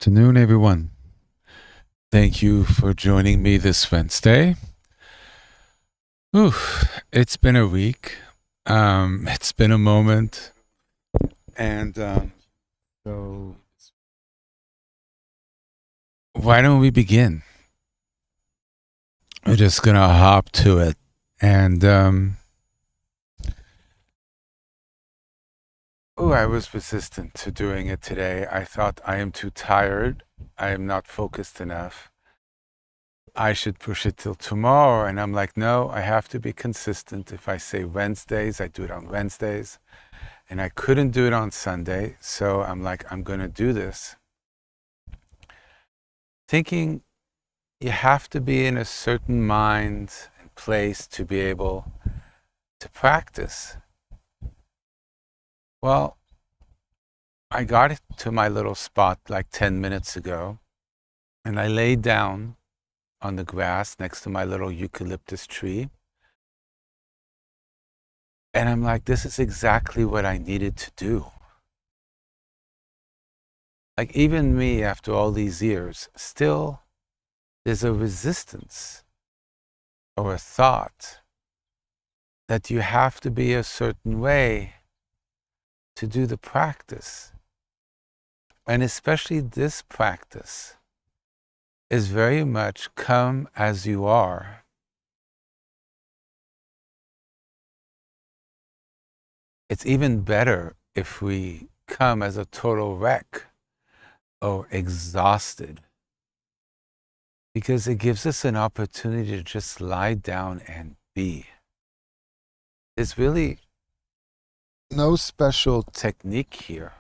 afternoon, everyone. Thank you for joining me this Wednesday. It's been a week. It's been a moment. And so why don't we begin? We're just going to hop to it. And I was resistant to doing it today. I thought I am too tired. I am not focused enough. I should push it till tomorrow. And I'm like, no, I have to be consistent. If I say Wednesdays, I do it on Wednesdays. And I couldn't do it on Sunday. So I'm like, I'm going to do this. Thinking you have to be in a certain mind and place to be able to practice. Well, I got to my little spot like 10 minutes ago. And I laid down on the grass next to my little eucalyptus tree. And I'm like, this is exactly what I needed to do. Like even me, after all these years, still there's a resistance or a thought that you have to be a certain way to do the practice. And especially this practice is very much come as you are. It's even better if we come as a total wreck or exhausted, because it gives us an opportunity to just lie down and be. There's really no special technique here.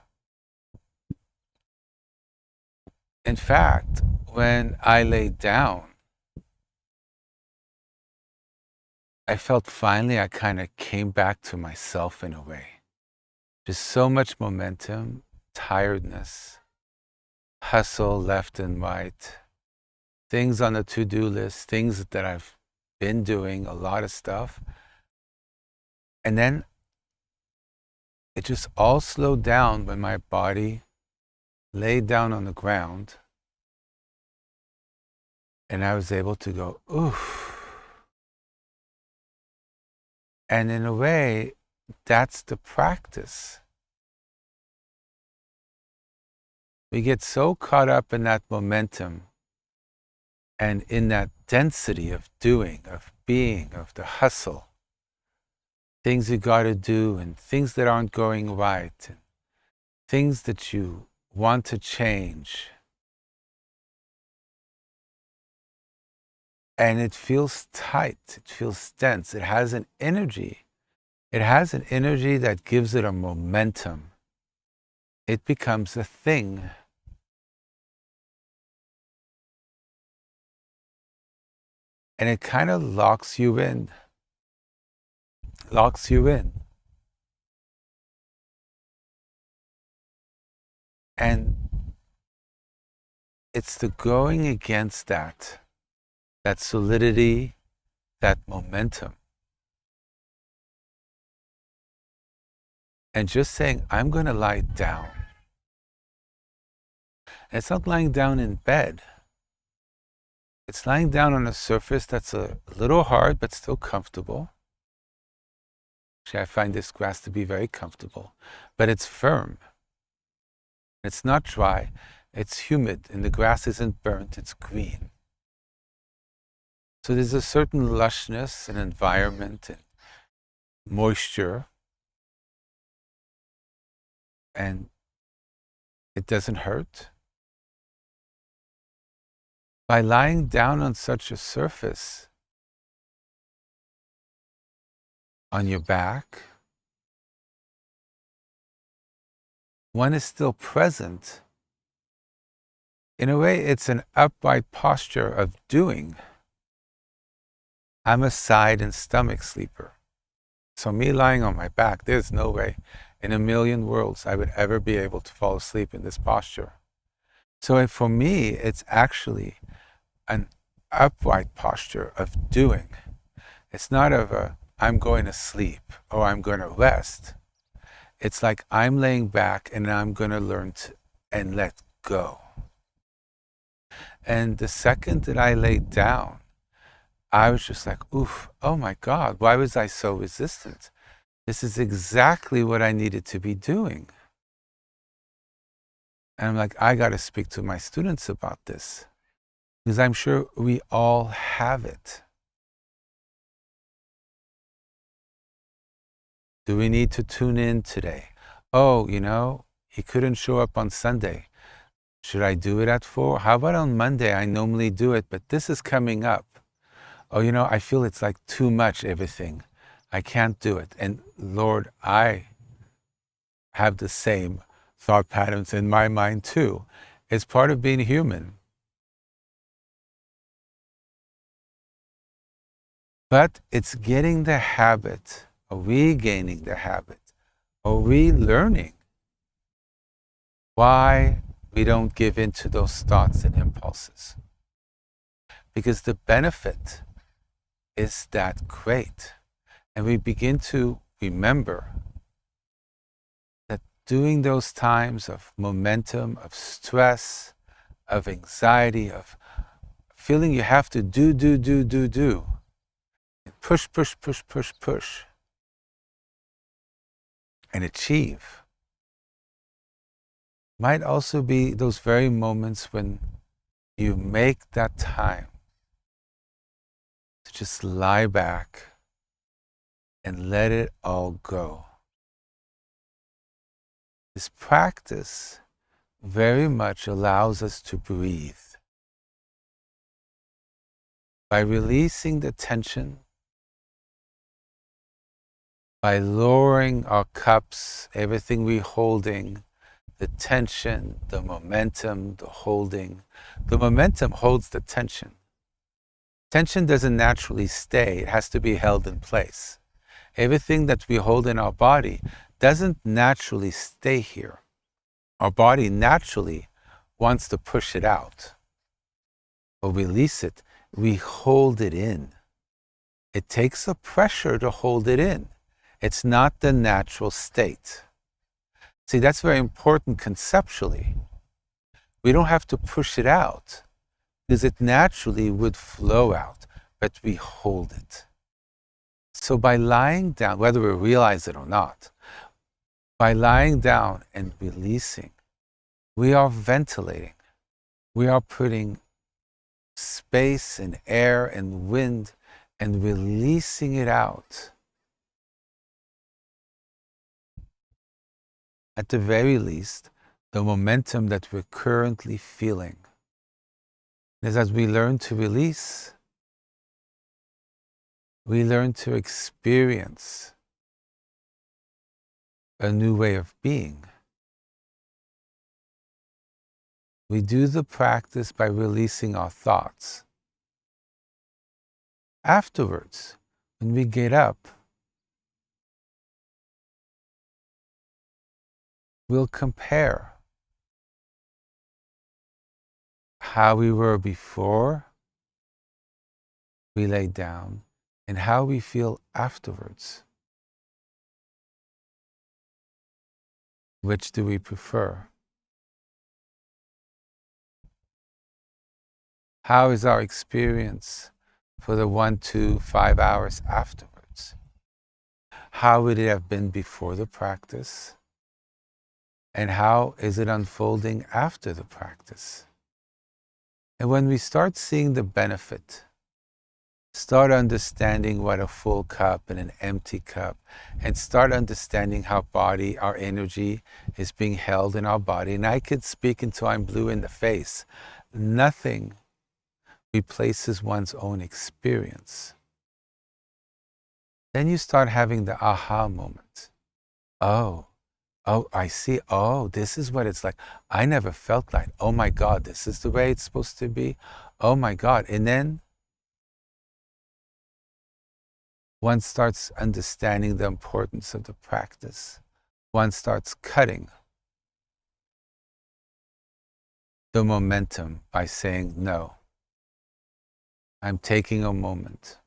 In fact, when I laid down, I felt finally I kind of came back to myself in a way. Just so much momentum, tiredness, hustle left and right, things on the to-do list, things that I've been doing, a lot of stuff. And then it just all slowed down when my body laid down on the ground and I was able to go, oof. And in a way, that's the practice. We get so caught up in that momentum and in that density of doing, of being, of the hustle, things you got to do and things that aren't going right, and things that you want to change. And it feels tight, it feels dense, it has an energy. It has an energy that gives it a momentum. It becomes a thing. And it kind of locks you in. And it's the going against that solidity, that momentum. And just saying, I'm going to lie down. And it's not lying down in bed. It's lying down on a surface that's a little hard, but still comfortable. Actually, I find this grass to be very comfortable, but it's firm. It's not dry, it's humid, and the grass isn't burnt, it's green. So there's a certain lushness and environment and moisture, and it doesn't hurt. By lying down on such a surface, on your back, one is still present. In a way, it's an upright posture of doing. I'm a side and stomach sleeper. So me lying on my back, there's no way in a million worlds I would ever be able to fall asleep in this posture. So for me, it's actually an upright posture of doing. It's not of a, I'm going to sleep or I'm going to rest. It's like I'm laying back and I'm going to learn to and let go. And the second that I laid down, I was just like, oof, oh my God, why was I so resistant? This is exactly what I needed to be doing. And I'm like, I got to speak to my students about this, because I'm sure we all have it. Do we need to tune in today? Oh, he couldn't show up on Sunday. Should I do it at 4? How about on Monday? I normally do it, but this is coming up. Oh, I feel it's like too much, everything. I can't do it. And Lord, I have the same thought patterns in my mind too. It's part of being human. But it's getting the habit, or regaining the habit, or relearning why we don't give in to those thoughts and impulses. Because the benefit is that great. And we begin to remember that during those times of momentum, of stress, of anxiety, of feeling you have to do, push, and achieve, might also be those very moments when you make that time to just lie back and let it all go. This practice very much allows us to breathe. By releasing the tension, by lowering our cups, everything we're holding, the tension, the momentum, the holding. The momentum holds the tension. Tension doesn't naturally stay, it has to be held in place. Everything that we hold in our body doesn't naturally stay here. Our body naturally wants to push it out or release it. We hold it in. It takes a pressure to hold it in. It's not the natural state. See, that's very important conceptually. We don't have to push it out because it naturally would flow out, but we hold it. So by lying down, whether we realize it or not, by lying down and releasing, we are ventilating. We are putting space and air and wind and releasing it out. At the very least, the momentum that we're currently feeling is as we learn to release, we learn to experience a new way of being. We do the practice by releasing our thoughts. Afterwards, when we get up, we'll compare how we were before we lay down and how we feel afterwards. Which do we prefer? How is our experience for the 1 to 5 hours afterwards? How would it have been before the practice? And how is it unfolding after the practice? And when we start seeing the benefit, start understanding what a full cup and an empty cup, and start understanding how our energy is being held in our body. And I could speak until I'm blue in the face. Nothing replaces one's own experience. Then you start having the aha moment. Oh, I see. Oh, this is what it's like. I never felt like, oh my God, this is the way it's supposed to be. Oh my God. And then one starts understanding the importance of the practice. One starts cutting the momentum by saying, no, I'm taking a moment.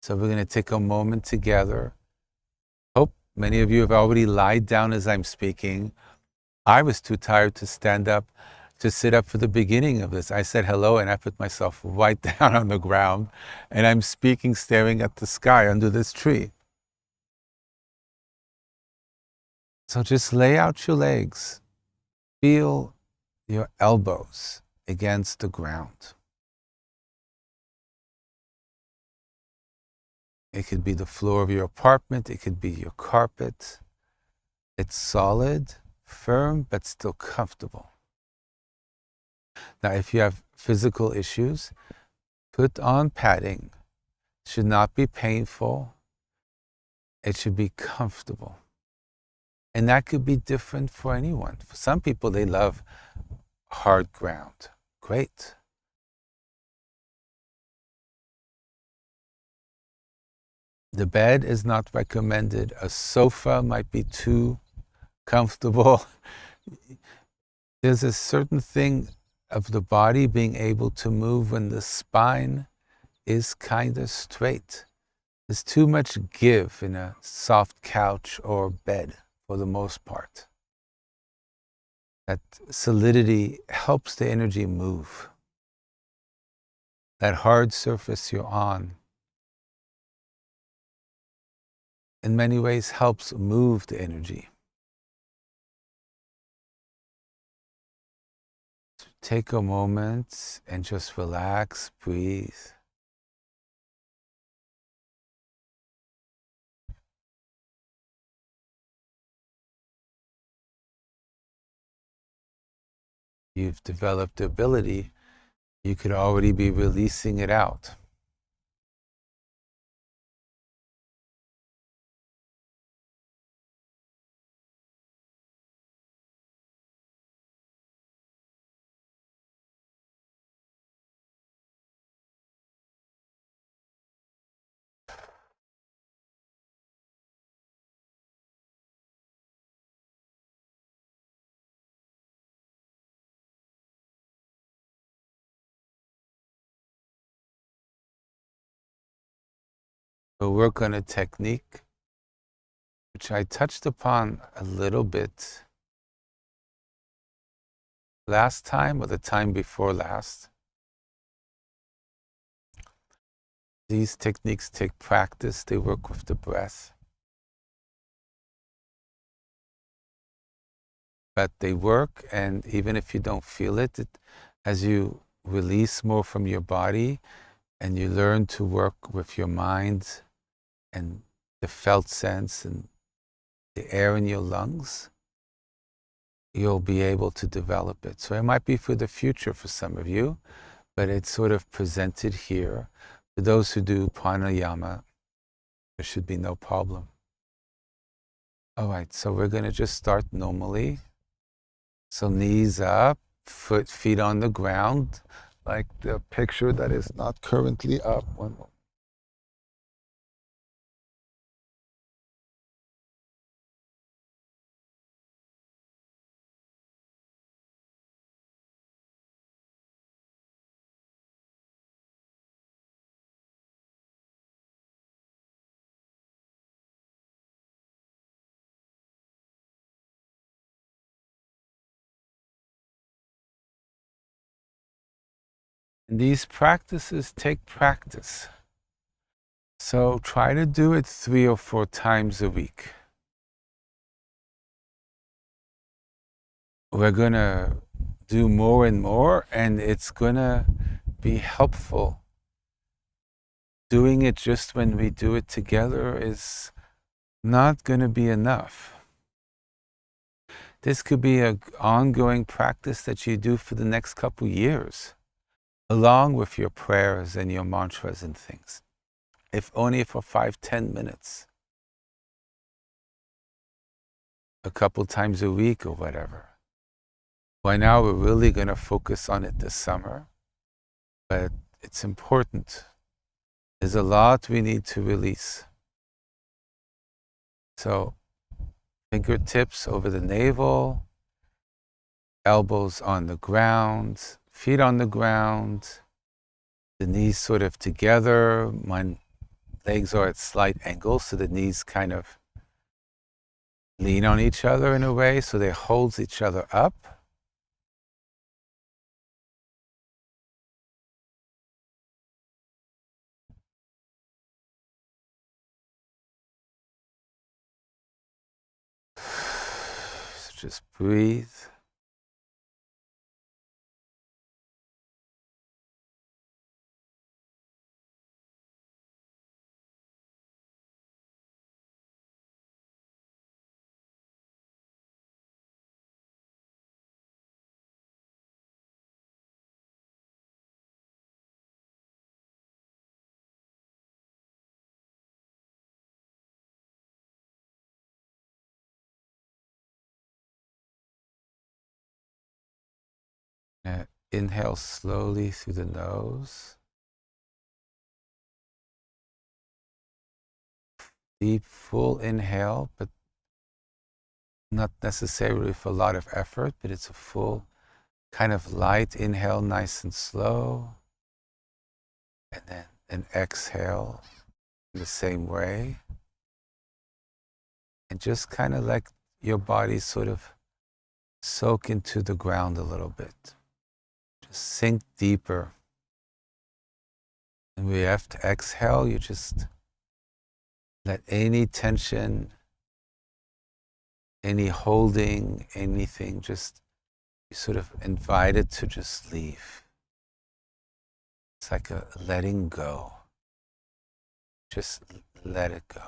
So we're going to take a moment together. Hope many of you have already lied down as I'm speaking. I was too tired to stand up, to sit up for the beginning of this. I said hello and I put myself right down on the ground and I'm speaking, staring at the sky under this tree. So just lay out your legs. Feel your elbows against the ground. It could be the floor of your apartment. It could be your carpet. It's solid, firm, but still comfortable. Now, if you have physical issues, put on padding. It should not be painful. It should be comfortable. And that could be different for anyone. For some people, they love hard ground. Great. The bed is not recommended. A sofa might be too comfortable. There's a certain thing of the body being able to move when the spine is kind of straight. There's too much give in a soft couch or bed for the most part. That solidity helps the energy move. That hard surface you're on, in many ways, helps move the energy. Take a moment and just relax, breathe. You've developed the ability, you could already be releasing it out. We'll work on a technique which I touched upon a little bit last time or the time before last. These techniques take practice. They work with the breath. But they work, and even if you don't feel it, as you release more from your body and you learn to work with your mind and the felt sense and the air in your lungs, you'll be able to develop it. So it might be for the future for some of you, but it's sort of presented here. For those who do pranayama, there should be no problem. All right, so we're going to just start normally. So knees up, feet on the ground, like the picture that is not currently up. One more. And these practices take practice. So try to do it 3 or 4 times a week. We're going to do more and more, and it's going to be helpful. Doing it just when we do it together is not going to be enough. This could be an ongoing practice that you do for the next couple years, along with your prayers and your mantras and things, if only for 5-10 minutes, a couple times a week or whatever. By now, we're really going to focus on it this summer, but it's important. There's a lot we need to release. So, fingertips over the navel, elbows on the ground, feet on the ground, the knees sort of together. My legs are at slight angles, so the knees kind of lean on each other in a way, so they hold each other up. So just breathe. Inhale slowly through the nose. Deep, full inhale, but not necessarily with a lot of effort, but it's a full kind of light inhale, nice and slow. And then an exhale in the same way. And just kind of let your body sort of soak into the ground a little bit. Just sink deeper. And we have to exhale, you just let any tension, any holding, anything, just be sort of invited to just leave. It's like a letting go. Just let it go.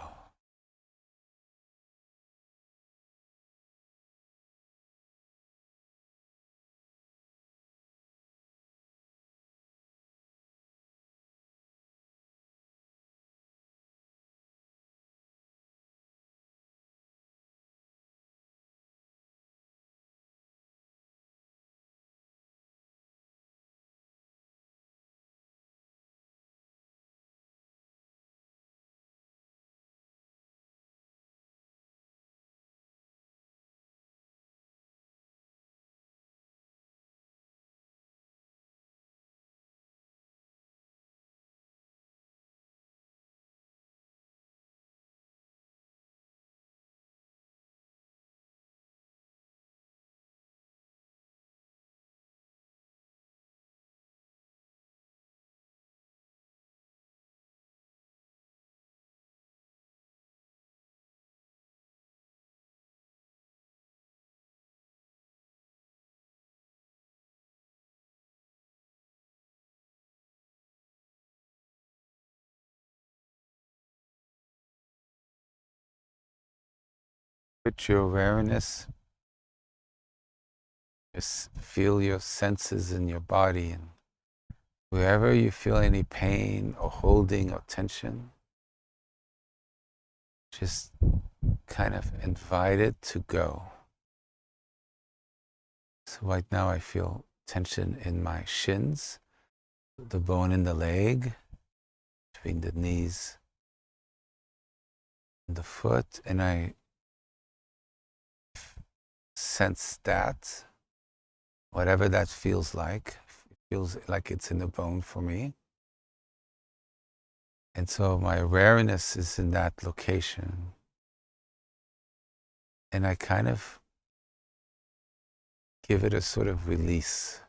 Put your awareness, just feel your senses in your body, and wherever you feel any pain or holding or tension, just kind of invite it to go. So right now I feel tension in my shins, the bone in the leg, between the knees and the foot, and I sense that, whatever that feels like, it feels like it's in the bone for me. And so my awareness is in that location. And I kind of give it a sort of release.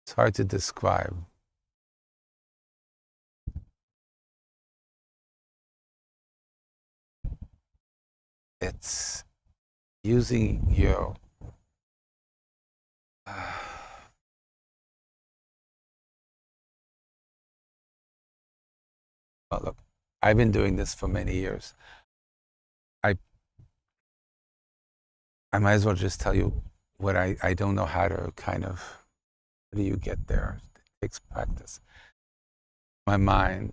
It's hard to describe. It's using your well, look, I've been doing this for many years. I might as well just tell you what I don't know how to kind of, how do you get there? It takes practice. My mind,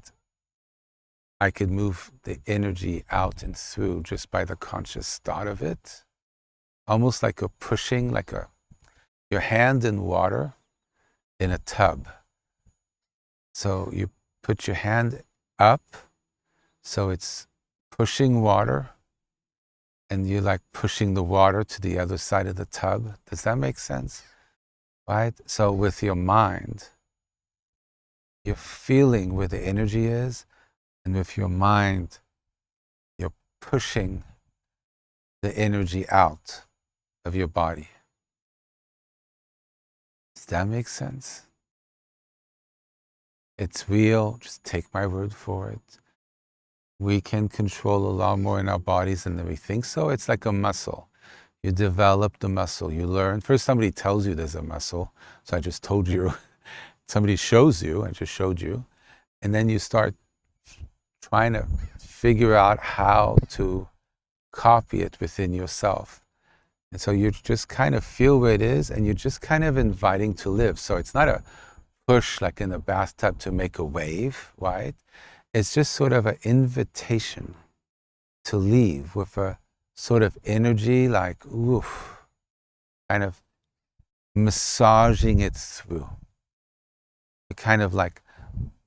I could move the energy out and through just by the conscious thought of it. Almost like a pushing, like your hand in water in a tub. So you put your hand up, so it's pushing water, and you're like pushing the water to the other side of the tub. Does that make sense? Right? So with your mind, you're feeling where the energy is, and with your mind, you're pushing the energy out of your body. Does that make sense? It's real. Just take my word for it. We can control a lot more in our bodies than we think so. It's like a muscle. You develop the muscle. You learn. First, somebody tells you there's a muscle. So I just told you. Somebody shows you. I just showed you. And then you start trying to figure out how to copy it within yourself. And so you just kind of feel where it is, and you're just kind of inviting to live. So it's not a push like in a bathtub to make a wave, right? It's just sort of an invitation to leave with a sort of energy like, oof, kind of massaging it through. Kind of like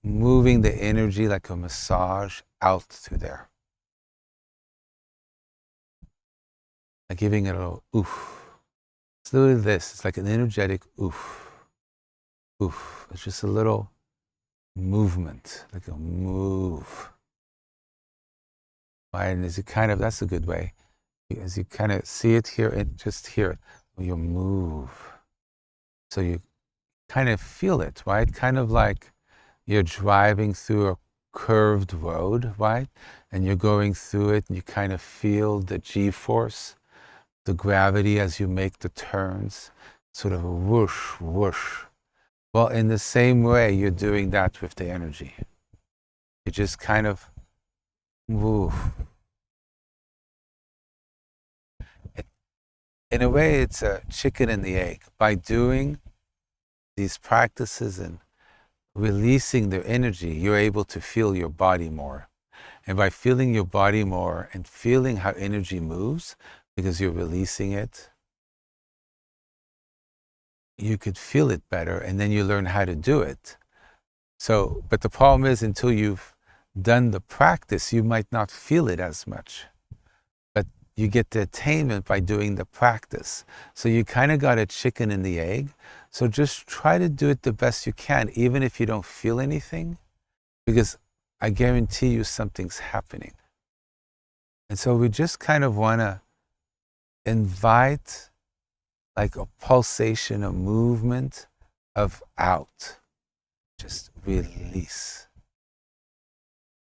moving the energy like a massage out through there. Like giving it a little oof. It's literally this. It's like an energetic oof. Oof. It's just a little movement, like a move. Right? And as you kind of, that's a good way. As you kind of see it here, and just hear it, you move. So you kind of feel it, right? Kind of like you're driving through a curved road, right? And you're going through it, and you kind of feel the G-force, the gravity as you make the turns, sort of a whoosh, whoosh. Well, in the same way, you're doing that with the energy. You just kind of move. In a way, it's a chicken and the egg. By doing these practices and releasing their energy, you're able to feel your body more. And by feeling your body more and feeling how energy moves, because you're releasing it, you could feel it better, and then you learn how to do it. So, but the problem is, until you've done the practice, you might not feel it as much. But you get the attainment by doing the practice. So you kind of got a chicken and the egg. So just try to do it the best you can, even if you don't feel anything, because I guarantee you something's happening. And so we just kind of want to invite like a pulsation, a movement of out. Just release.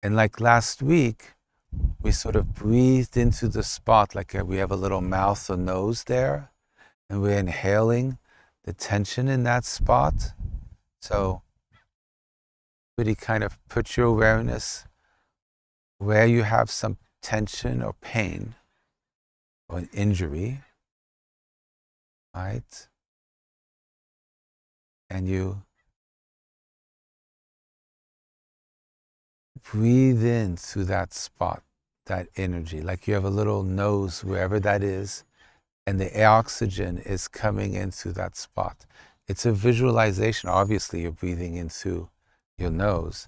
And like last week, we sort of breathed into the spot, like we have a little mouth or nose there, and we're inhaling the tension in that spot. So really kind of put your awareness where you have some tension or pain or an injury, right? And you breathe in through that spot, that energy, like you have a little nose wherever that is, and the oxygen is coming in through that spot. It's a visualization. Obviously, you're breathing in through your nose,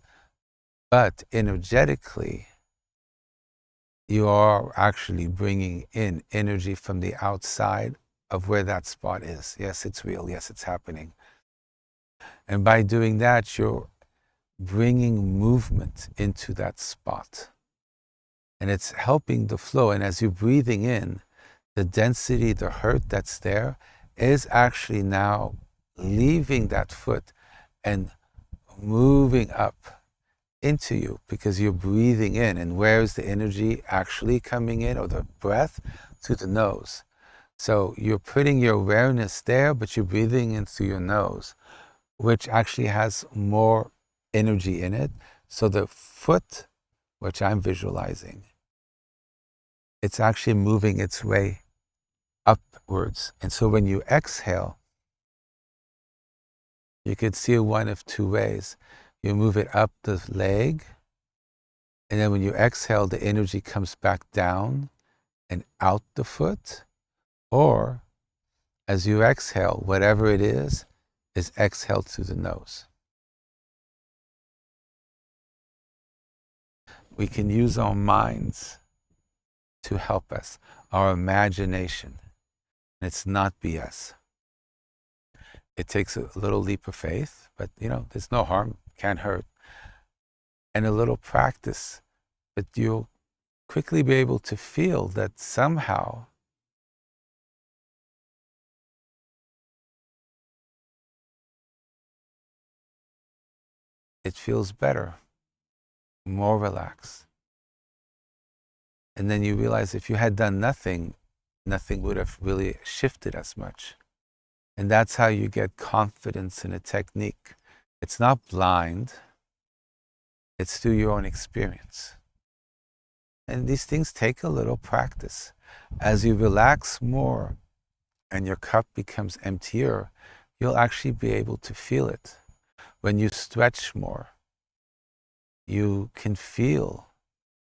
but energetically, you are actually bringing in energy from the outside of where that spot is. Yes, it's real. Yes, it's happening. And by doing that, you're bringing movement into that spot. And it's helping the flow. And as you're breathing in, the density, the hurt that's there is actually now leaving that foot and moving up into you, because you're breathing in. And where is the energy actually coming in, or the breath? Through the nose. So you're putting your awareness there, but you're breathing in through your nose, which actually has more energy in it. So the foot, which I'm visualizing, it's actually moving its way upwards. And so when you exhale, you could see one of two ways. You move it up the leg, and then when you exhale, the energy comes back down and out the foot. Or as you exhale, whatever it is exhaled through the nose. We can use our minds to help us, our imagination. And it's not BS. It takes a little leap of faith, but there's no harm, can't hurt. And a little practice, but you'll quickly be able to feel that somehow it feels better, more relaxed. And then you realize if you had done nothing, nothing would have really shifted as much. And that's how you get confidence in a technique. It's not blind, it's through your own experience. And these things take a little practice. As you relax more and your cup becomes emptier, you'll actually be able to feel it. When you stretch more, you can feel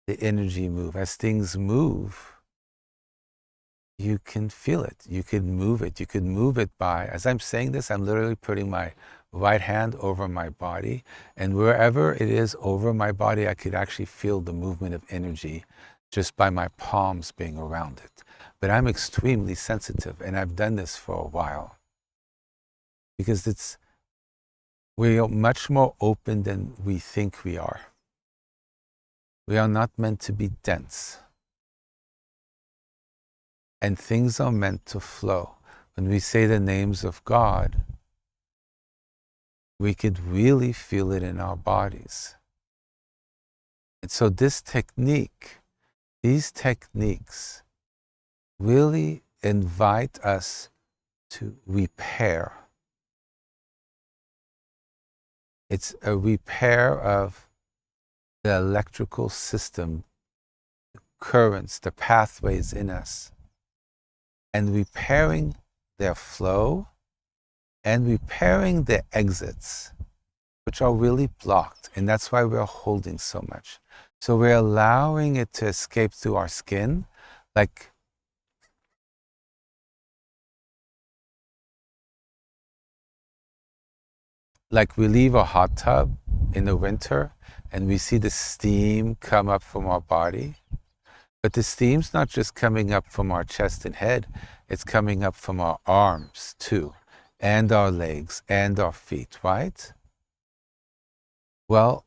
the energy move. As things move, you can feel it. You can move it. You can move it by, as I'm saying this, I'm literally putting my right hand over my body, and wherever it is over my body, I could actually feel the movement of energy just by my palms being around it. But I'm extremely sensitive, and I've done this for a while because we are much more open than we think we are. We are not meant to be dense. And things are meant to flow. When we say the names of God, we could really feel it in our bodies. And so these techniques really invite us to repair. It's a repair of the electrical system, the currents, the pathways in us, and repairing their flow and repairing the exits, which are really blocked. And that's why we're holding so much. So we're allowing it to escape through our skin, like we leave a hot tub in the winter and we see the steam come up from our body. But the steam's not just coming up from our chest and head, it's coming up from our arms too, and our legs and our feet, right? Well,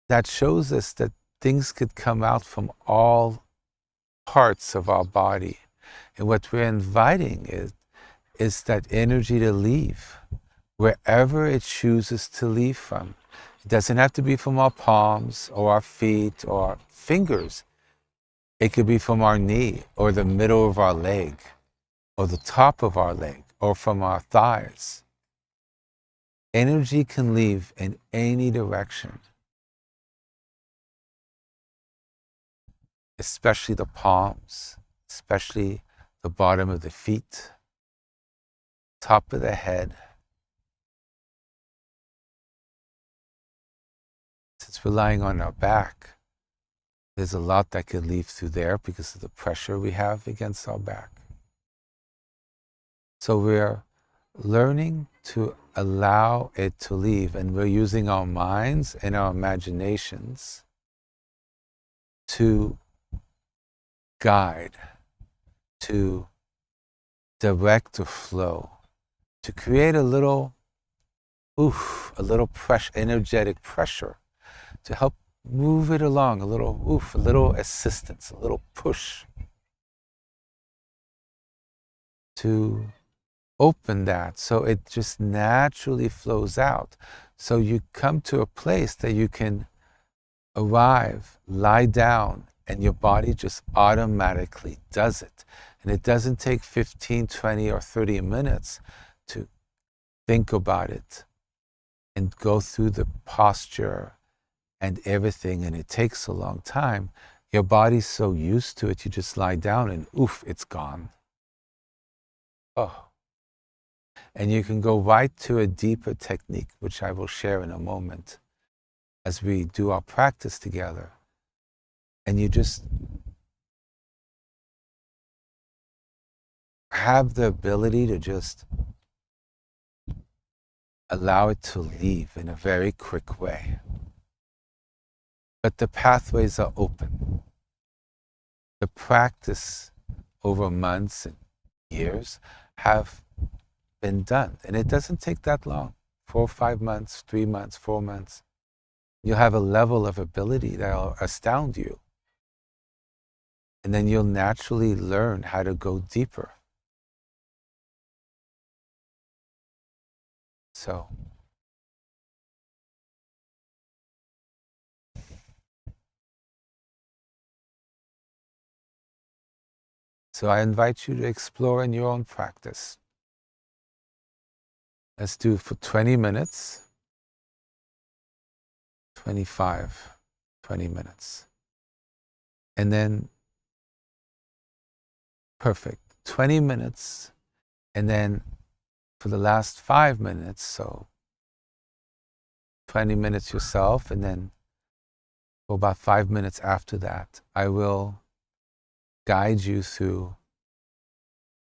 that shows us that things could come out from all parts of our body. And what we're inviting is that energy to leave wherever it chooses to leave from. It doesn't have to be from our palms or our feet or our fingers. It could be from our knee or the middle of our leg or the top of our leg or from our thighs. Energy can leave in any direction, especially the palms, especially the bottom of the feet, top of the head. Since we're lying on our back, there's a lot that could leave through there because of the pressure we have against our back. So we're learning to allow it to leave, and we're using our minds and our imaginations to guide, to direct the flow, to create a little energetic pressure to help move it along, a little assistance, a little push to open that so it just naturally flows out. So you come to a place that you can arrive, lie down, and your body just automatically does it. And it doesn't take 15, 20, or 30 minutes to think about it and go through the posture and everything, and it takes a long time. Your body's so used to it, you just lie down and it's gone. Oh. And you can go right to a deeper technique, which I will share in a moment as we do our practice together. And you just have the ability to just allow it to leave in a very quick way. But the pathways are open. The practice over months and years have been done. And it doesn't take that long, 4 or 5 months, 3 months, 4 months. You'll have a level of ability that'll astound you. And then you'll naturally learn how to go deeper. So So I invite you to explore in your own practice. Let's do for 20 minutes, 25, 20 minutes. And then, perfect, 20 minutes. And then for the last 5 minutes, so 20 minutes yourself, and then for about 5 minutes after that, I will guide you through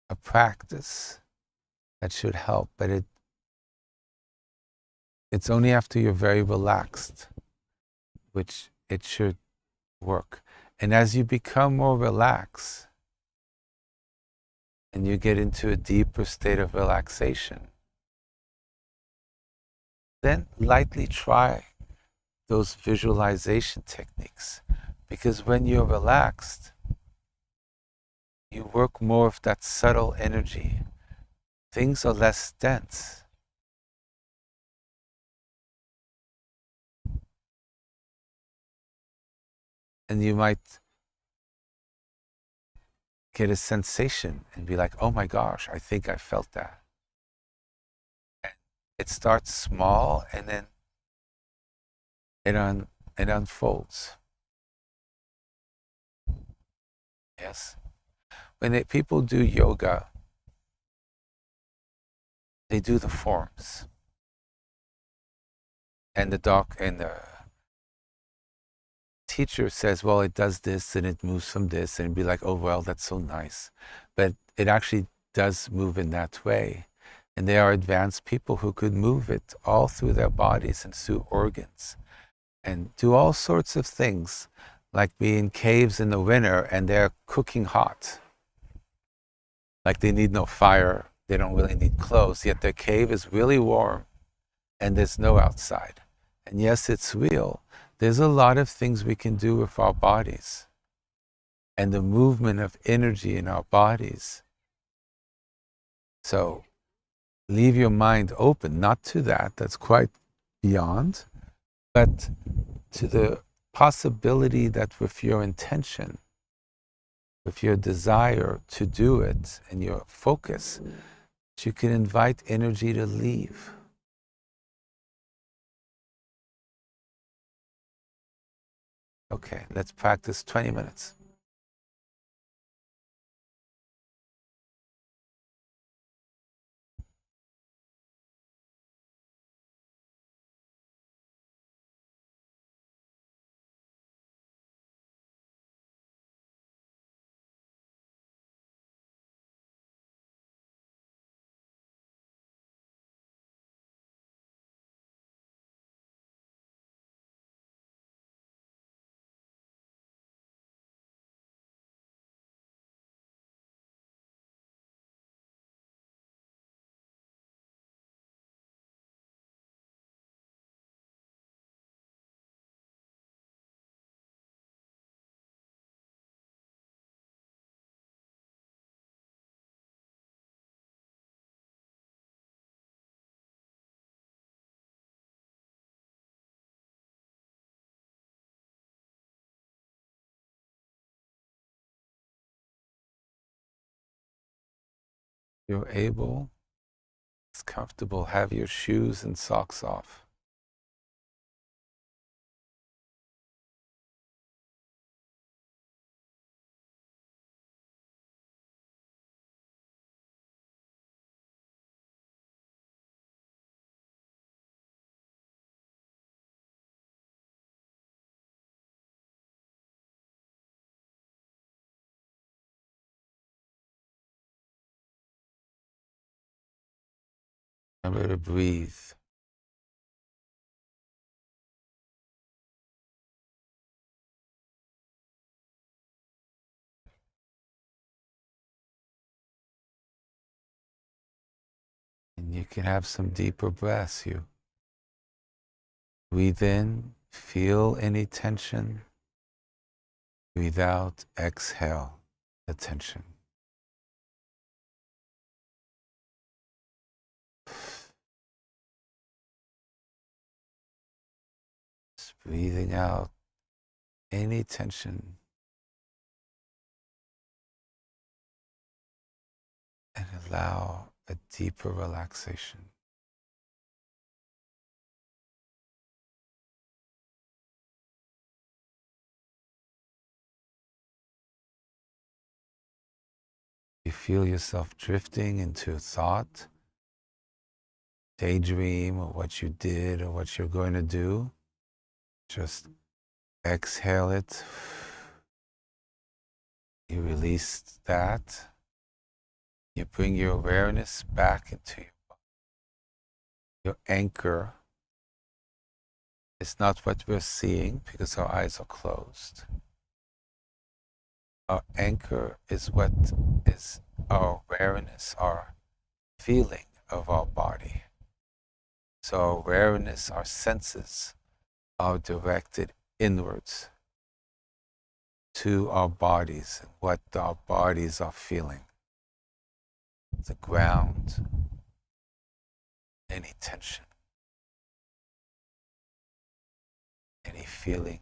a practice that should help, but it's only after you're very relaxed, which it should work. And as you become more relaxed, and you get into a deeper state of relaxation, then lightly try those visualization techniques. Because when you're relaxed, you work more of that subtle energy. Things are less dense. And you might get a sensation and be like, oh my gosh, I think I felt that. And it starts small, and then it unfolds. Yes. When people do yoga, they do the forms. And the teacher says, well, it does this and it moves from this, and be like, oh, well, that's so nice. But it actually does move in that way. And there are advanced people who could move it all through their bodies and through organs and do all sorts of things, like be in caves in the winter and they're cooking hot. Like they need no fire, they don't really need clothes, yet their cave is really warm and there's no outside. And yes, it's real. There's a lot of things we can do with our bodies and the movement of energy in our bodies. So leave your mind open, not to that, that's quite beyond, but to the possibility that with your intention, with your desire to do it and your focus, you can invite energy to leave. Okay, let's practice 20 minutes. You're able, it's comfortable, have your shoes and socks off. Remember to breathe. And you can have some deeper breaths. You breathe in, feel any tension. Breathe out, exhale the tension. Just breathing out any tension. and allow a deeper relaxation. You feel yourself drifting into thought, daydream, or what you did or what you're going to do. Just exhale it. You release that. You bring your awareness back into your anchor. Is not what we're seeing because our eyes are closed. Our anchor is what is our awareness, our feeling of our body. So our awareness, our senses are directed inwards to our bodies and what our bodies are feeling. The ground, any tension, any feeling,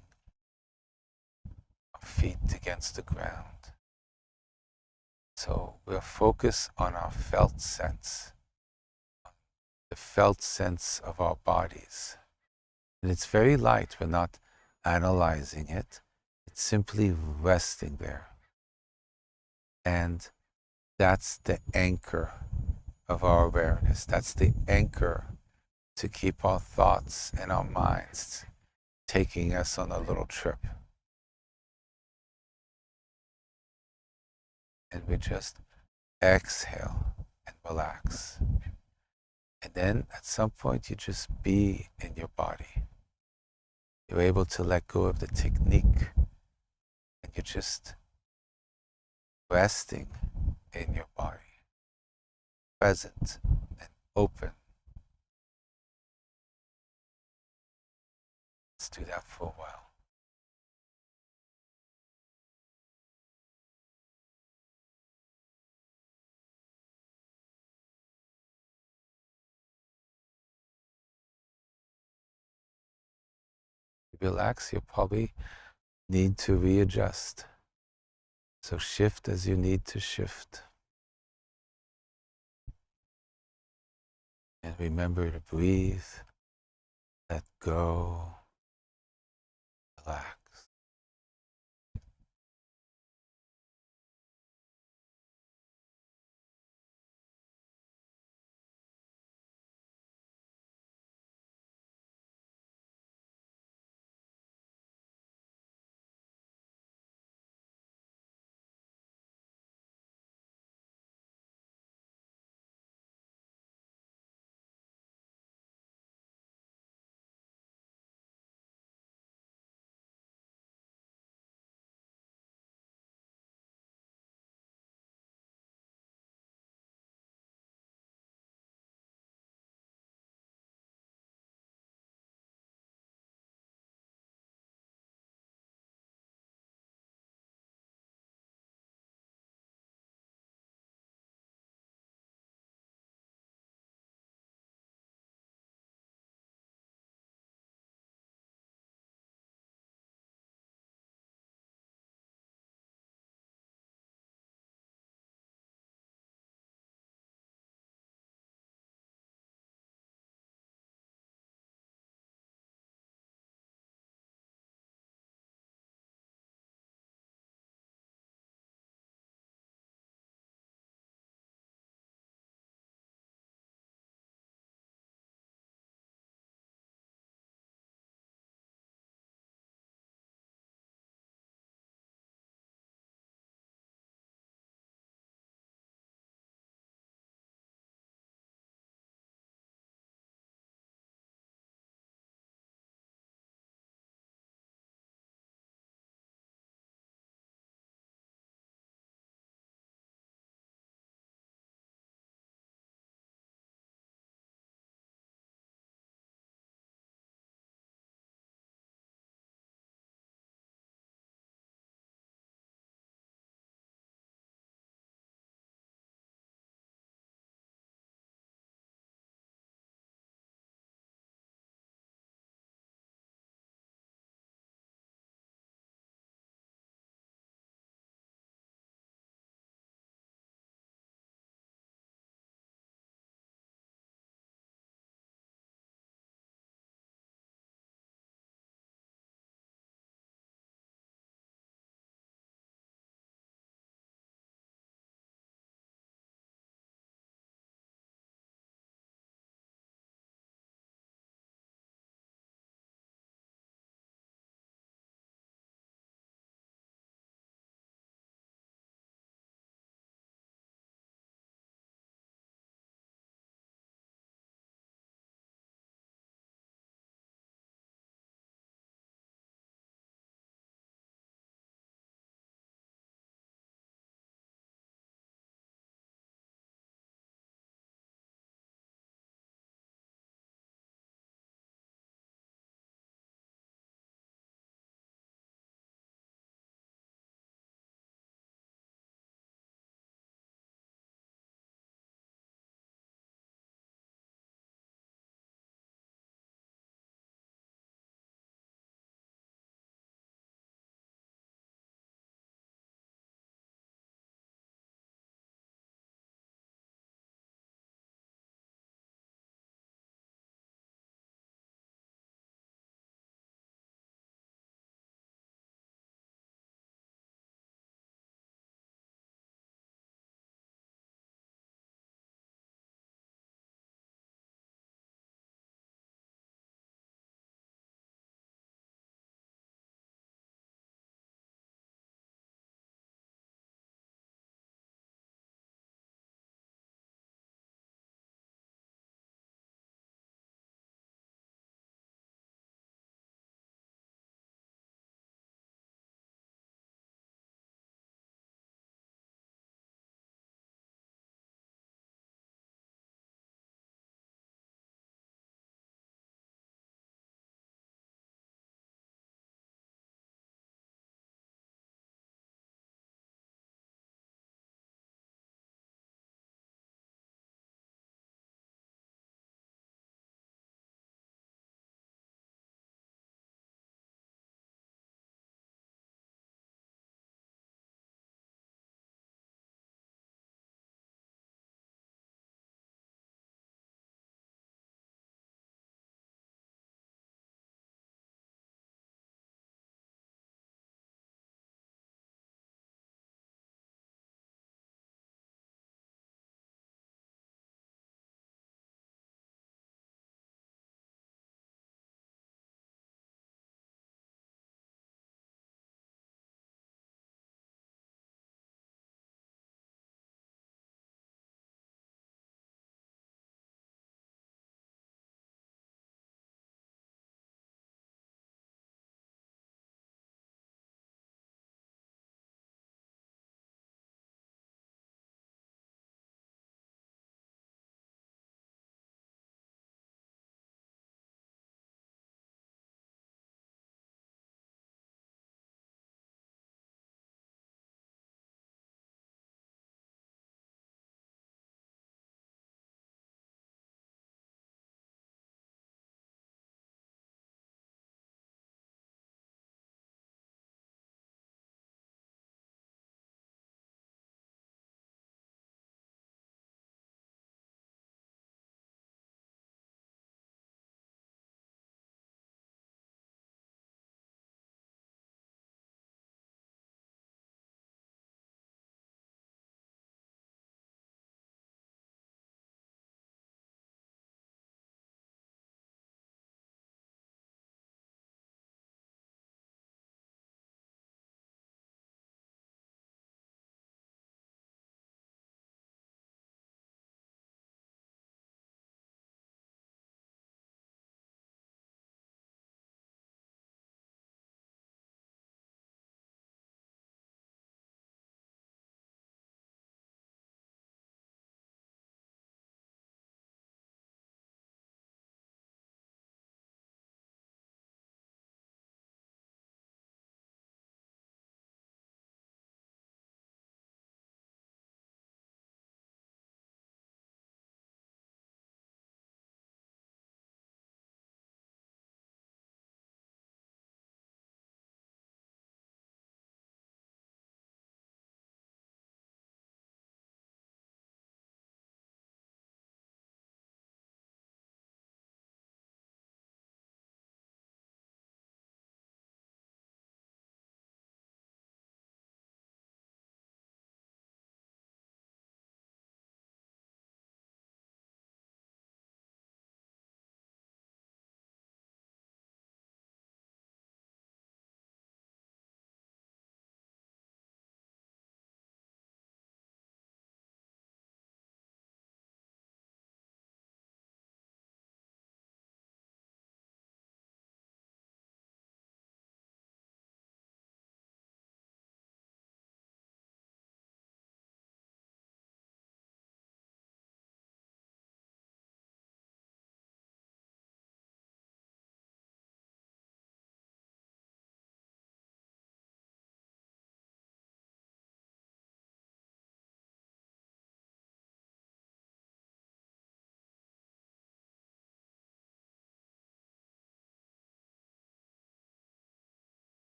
our feet against the ground. So we're focused on our felt sense, the felt sense of our bodies. And it's very light. We're not analyzing it. It's simply resting there. And that's the anchor of our awareness. That's the anchor to keep our thoughts and our minds taking us on a little trip. And we just exhale and relax. And then at some point you just be in your body. You're able to let go of the technique and you're just resting in your body, present and open. Let's do that for a while. Relax, you probably need to readjust. So shift as you need to shift. And remember to breathe, let go, relax.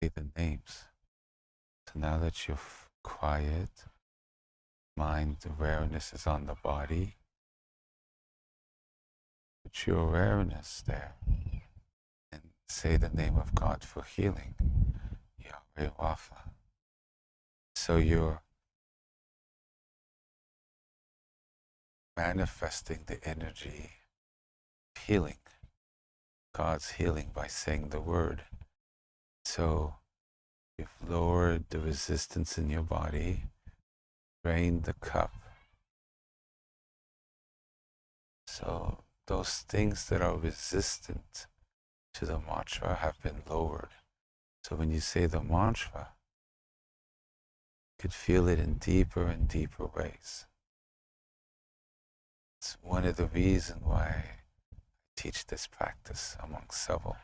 say the names. So now that you're quiet, mind awareness is on the body. Put your awareness there and say the name of God for healing. Yahweh Wafa. So you're manifesting the energy of healing, God's healing by saying the word. So you've lowered the resistance in your body, drained the cup. So those things that are resistant to the mantra have been lowered. So when you say the mantra, you could feel it in deeper and deeper ways. It's one of the reasons why I teach this practice among several.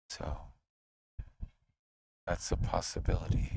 So that's a possibility.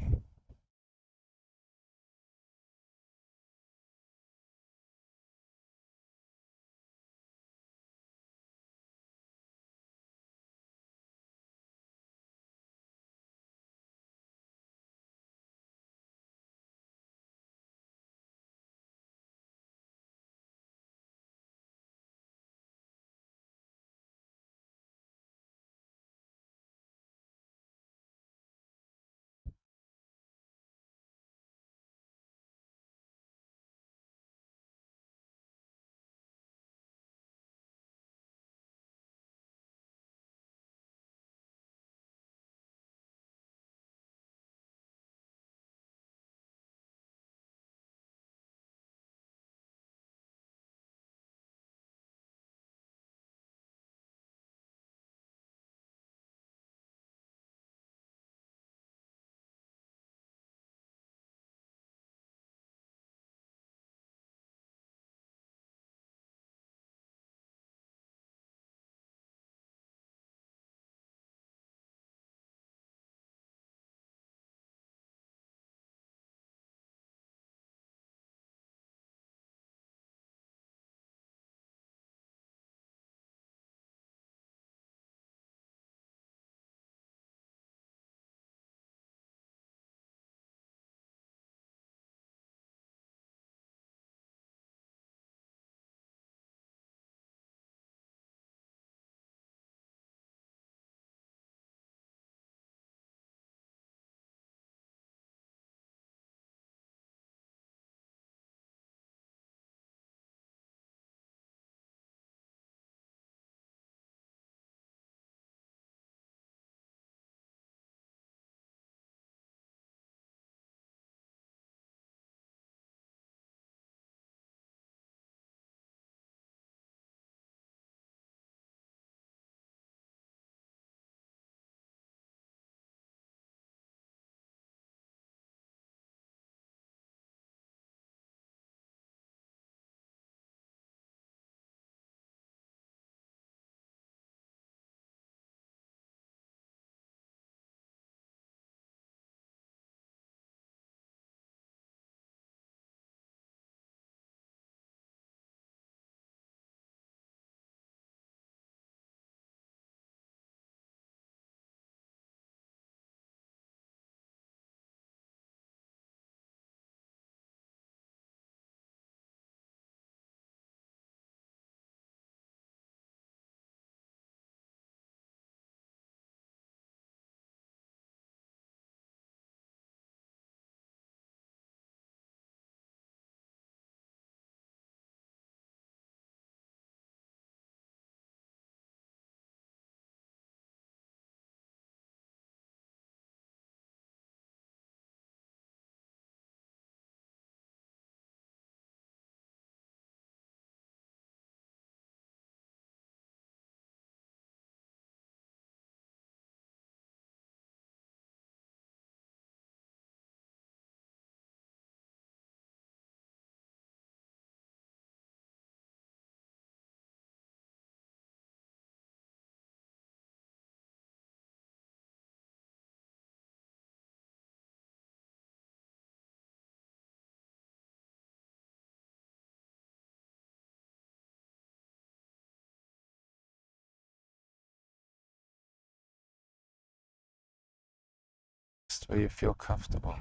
just where you feel comfortable.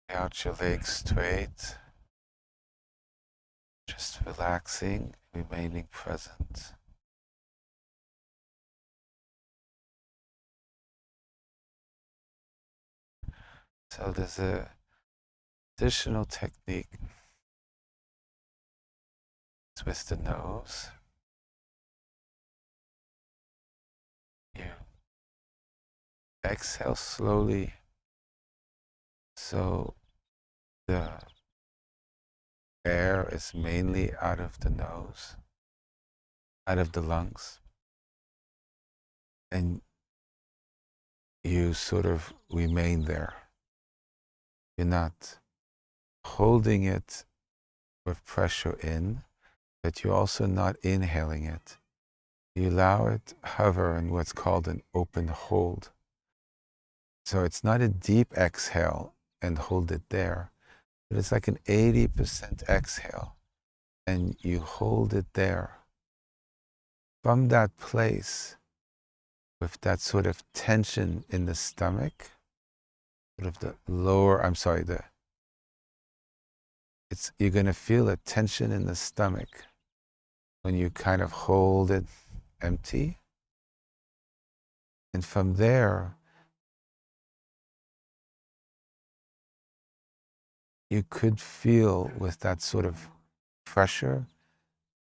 Lay out your legs straight, just relaxing, remaining present. So there's a additional technique. It's with the nose. You exhale slowly, so the air is mainly out of the nose, out of the lungs, and you sort of remain there. You're not holding it with pressure in, but you're also not inhaling it. You allow it to hover in what's called an open hold. So it's not a deep exhale and hold it there, but it's like an 80% exhale, and you hold it there. From that place, with that sort of tension in the stomach, sort of the lower, you're going to feel a tension in the stomach when you kind of hold it empty. And from there, you could feel with that sort of pressure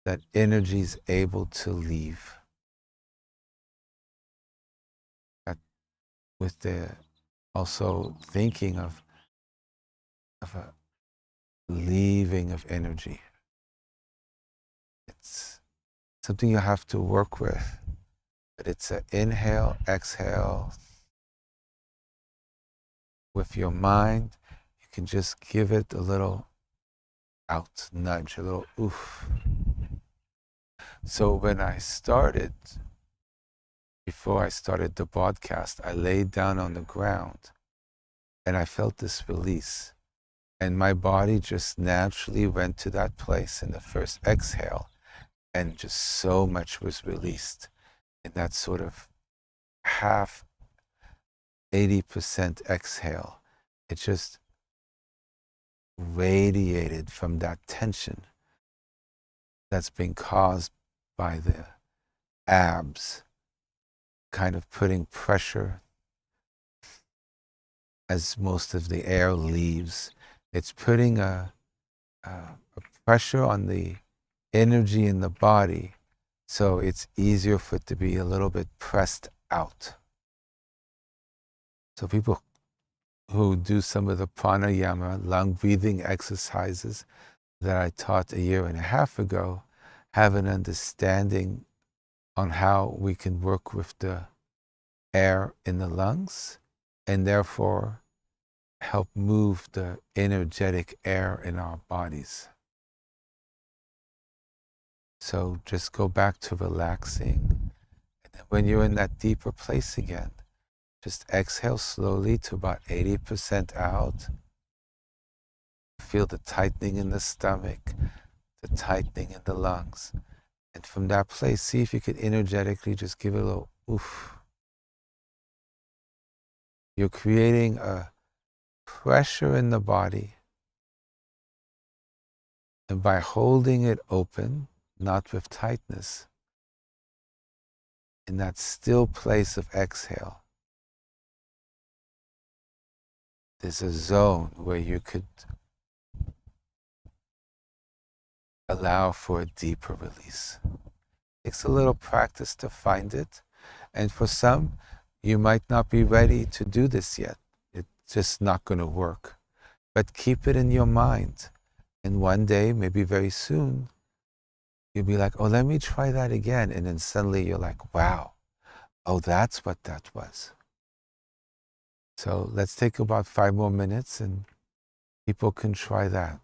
that energy is able to leave. That with the also thinking of a leaving of energy. It's something you have to work with, but it's an inhale, exhale. With your mind, you can just give it a little out nudge, a little oof. So when I started, before I started the podcast, I laid down on the ground and I felt this release. And my body just naturally went to that place in the first exhale, and just so much was released in that sort of half 80% exhale. It just radiated from that tension that's being caused by the abs, kind of putting pressure as most of the air leaves. It's putting a pressure on the energy in the body, so it's easier for it to be a little bit pressed out. So people who do some of the pranayama, lung breathing exercises that I taught a year and a half ago, have an understanding on how we can work with the air in the lungs and therefore help move the energetic air in our bodies. So just go back to relaxing. And then when you're in that deeper place again, just exhale slowly to about 80% out. Feel the tightening in the stomach, the tightening in the lungs. And from that place, see if you could energetically just give it a little oof. You're creating a pressure in the body. And by holding it open, not with tightness, in that still place of exhale, there's a zone where you could allow for a deeper release. It takes a little practice to find it. And for some, you might not be ready to do this yet. It's just not going to work. But keep it in your mind. And one day, maybe very soon, you'll be like, oh, let me try that again. And then suddenly you're like, wow, oh, that's what that was. So let's take about 5 more minutes and people can try that.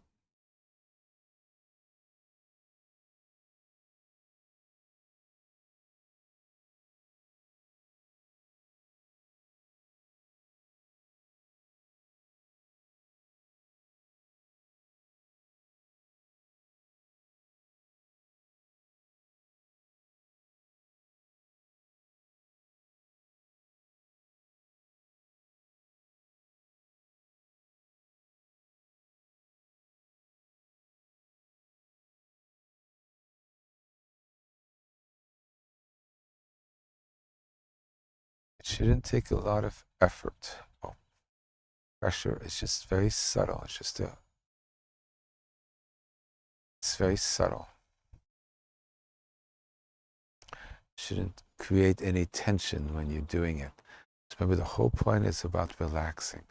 It shouldn't take a lot of effort. Oh, pressure is just very subtle. It's very subtle. Shouldn't create any tension when you're doing it. Remember, the whole point is about relaxing.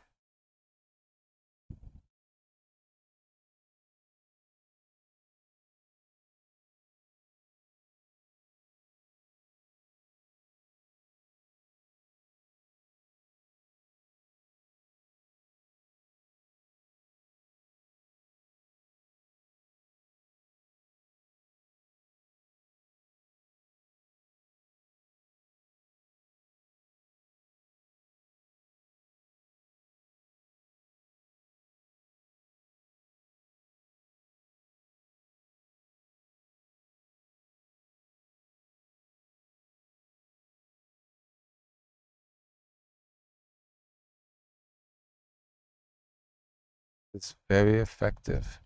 It's very effective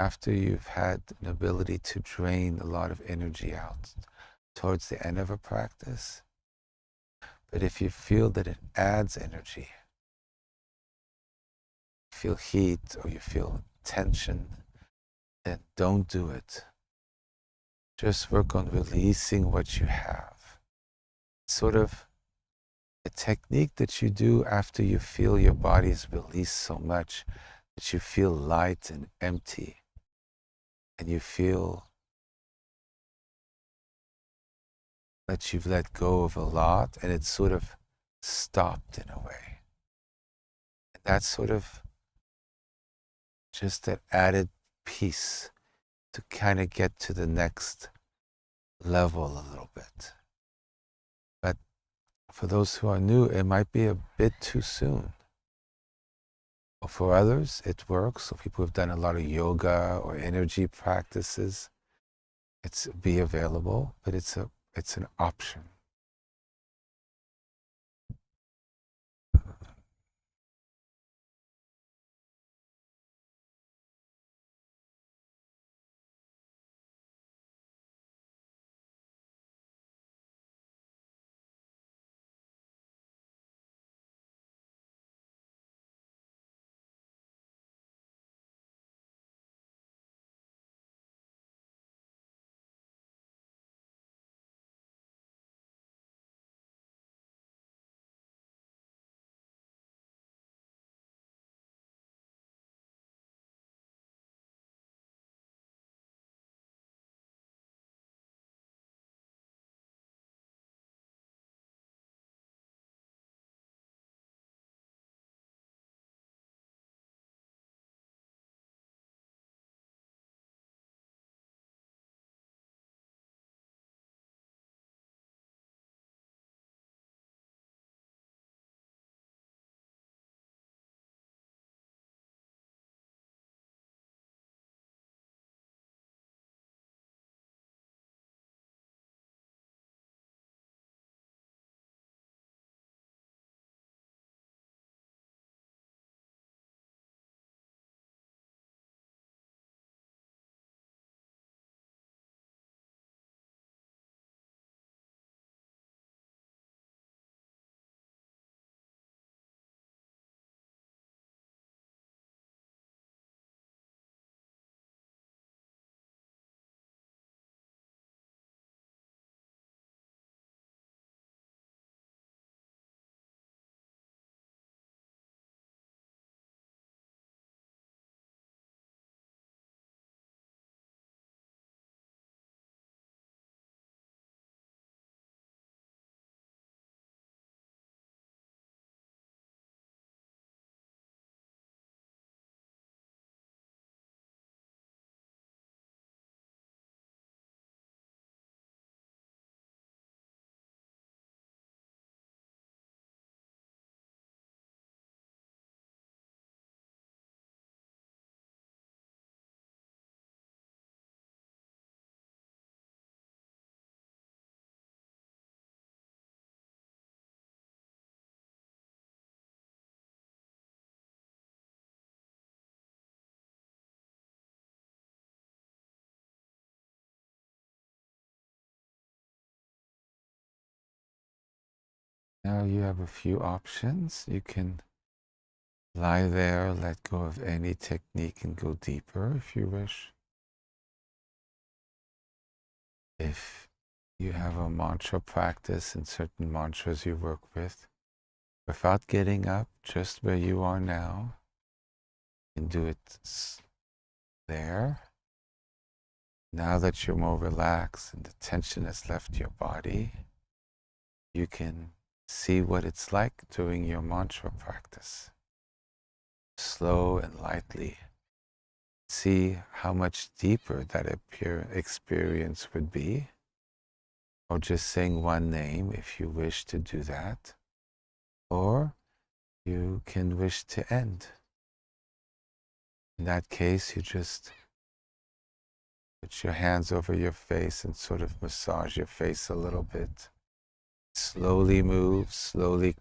after you've had an ability to drain a lot of energy out towards the end of a practice. But if you feel that it adds energy, you feel heat or you feel tension, then don't do it. Just work on releasing what you have. Sort of a technique that you do after you feel your body's released so much that you feel light and empty, and you feel that you've let go of a lot and it's sort of stopped in a way. And that's sort of just that added piece to kind of get to the next level a little bit. But for those who are new, it might be a bit too soon. Or for others, it works. So people who've done a lot of yoga or energy practices, it's be available, but it's an option. Now you have a few options. You can lie there, let go of any technique and go deeper if you wish. If you have a mantra practice and certain mantras you work with, without getting up, just where you are now, you can do it there. Now that you're more relaxed and the tension has left your body, you can see what it's like doing your mantra practice. Slow and lightly. See how much deeper that experience would be, or just saying one name if you wish to do that, or you can wish to end. In that case, you just put your hands over your face and sort of massage your face a little bit. Slowly move, slowly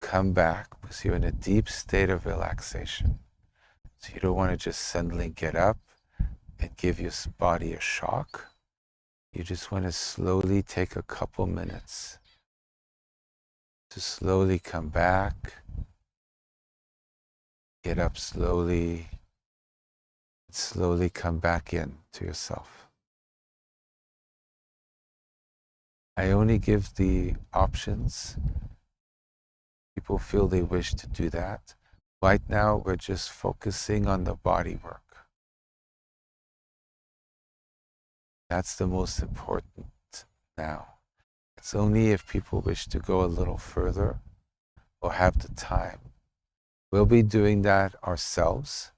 come back because you're in a deep state of relaxation. So you don't want to just suddenly get up and give your body a shock. You just want to slowly take a couple minutes to slowly come back, get up slowly, and slowly come back in to yourself. I only give the options. People feel they wish to do that. Right now, we're just focusing on the body work. That's the most important now. It's only if people wish to go a little further or have the time. We'll be doing that ourselves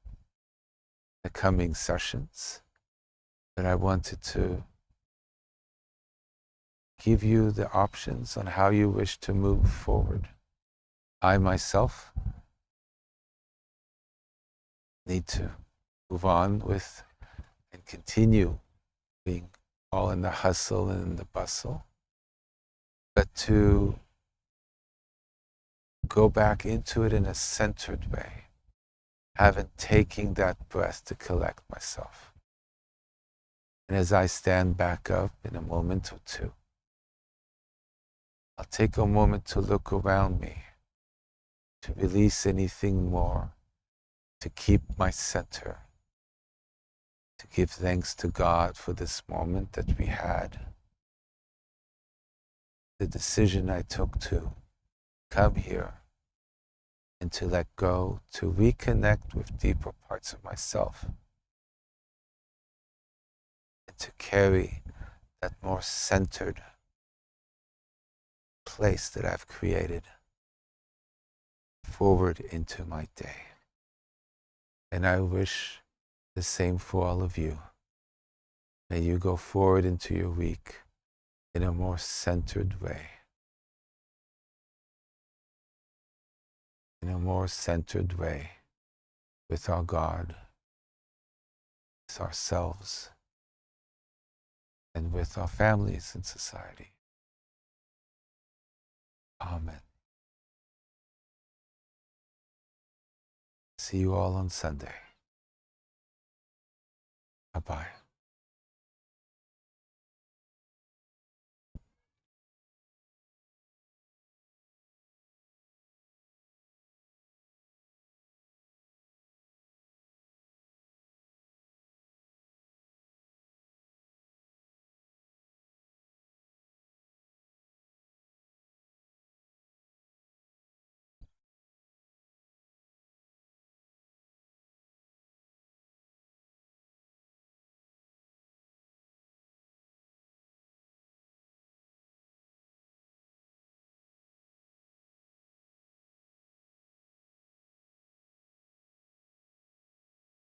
in the coming sessions, but I wanted to give you the options on how you wish to move forward. I myself need to move on with and continue being all in the hustle and in the bustle, but to go back into it in a centered way, having taken that breath to collect myself. And as I stand back up in a moment or two, I'll take a moment to look around me, to release anything more, to keep my center, to give thanks to God for this moment that we had, the decision I took to come here and to let go, to reconnect with deeper parts of myself, and to carry that more centered place that I've created forward into my day. And I wish the same for all of you. May you go forward into your week in a more centered way. In a more centered way with our God, with ourselves, and with our families and society. Amen. See you all on Sunday. Bye-bye.